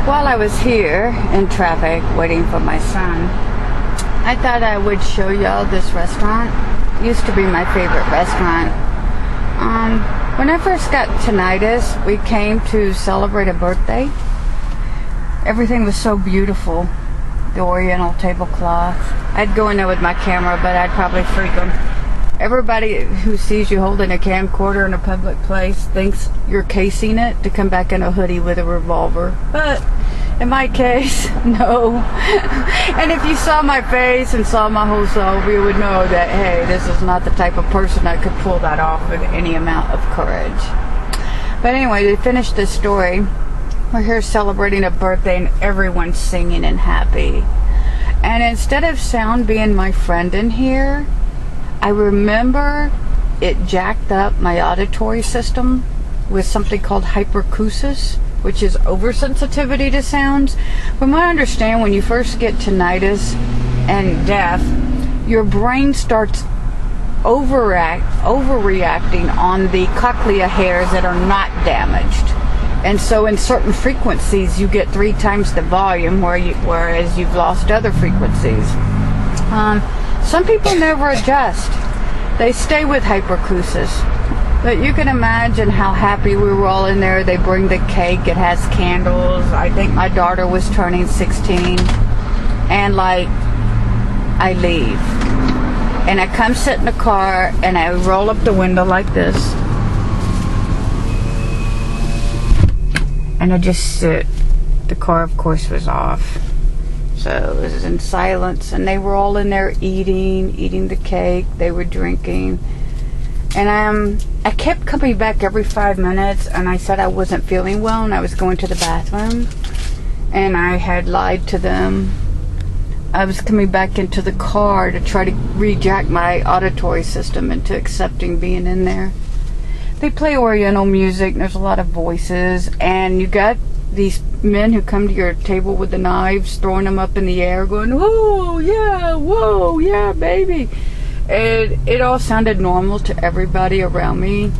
While I was here in traffic waiting for my son, I thought I would show y'all this restaurant. It used to be my favorite restaurant. When I first got tinnitus, we came to celebrate a birthday. Everything was so beautiful. The oriental tablecloth. I'd go in there with my camera, but I'd probably freak them. Everybody who sees you holding a camcorder in a public place thinks you're casing it to come back in a hoodie with a revolver. But in my case, no. And if you saw my face and saw my whole self, you would know that, hey, this is not the type of person that could pull that off with any amount of courage. But anyway, to finish this story, we're here celebrating a birthday and everyone's singing and happy. And instead of sound being my friend in here, I remember it jacked up my auditory system with something called hypercusis, which is oversensitivity to sounds. From what I understand, when you first get tinnitus and deaf, your brain starts overreacting on the cochlea hairs that are not damaged. And so in certain frequencies, you get 3 times the volume, whereas you've lost other frequencies. Some people never adjust. They stay with hypercusis. But you can imagine how happy we were all in there. They bring the cake. It has candles. I think my daughter was turning 16. And I leave. And I come sit in the car and I roll up the window like this. And I just sit. The car, of course, was off. So it was in silence. And they were all in there eating the cake. They were drinking. And I kept coming back every 5 minutes. And I said I wasn't feeling well. And I was going to the bathroom. And I had lied to them. I was coming back into the car to try to rejack my auditory system into accepting being in there. They play oriental music. There's a lot of voices. And you got these men who come to your table with the knives, throwing them up in the air, going, oh, yeah, whoa, yeah, baby. And it all sounded normal to everybody around me,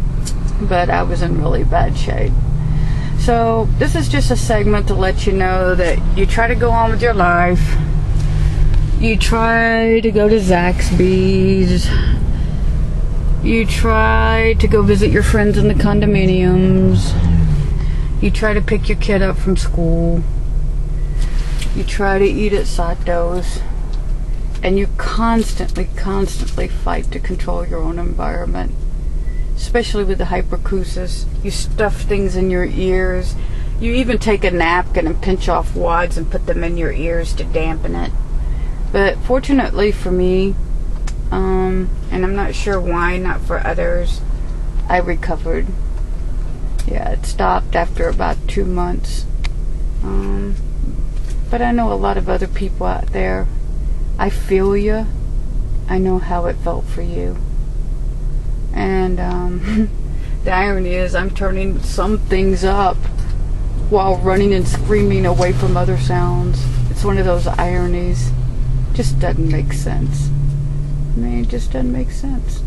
but I was in really bad shape. So this is just a segment to let you know that you try to go on with your life. You try to go to Zaxby's. You try to go visit your friends in the condominiums. You try to pick your kid up from school. You try to eat at Sato's. And you constantly fight to control your own environment. Especially with the hypercusis. You stuff things in your ears. You even take a napkin and pinch off wads and put them in your ears to dampen it. But fortunately for me, and I'm not sure why, not for others, I recovered. Yeah, it stopped after about 2 months. But I know a lot of other people out there. I feel you. I know how it felt for you. And the irony is I'm turning some things up while running and screaming away from other sounds. It's one of those ironies. Just doesn't make sense. I mean, it just doesn't make sense.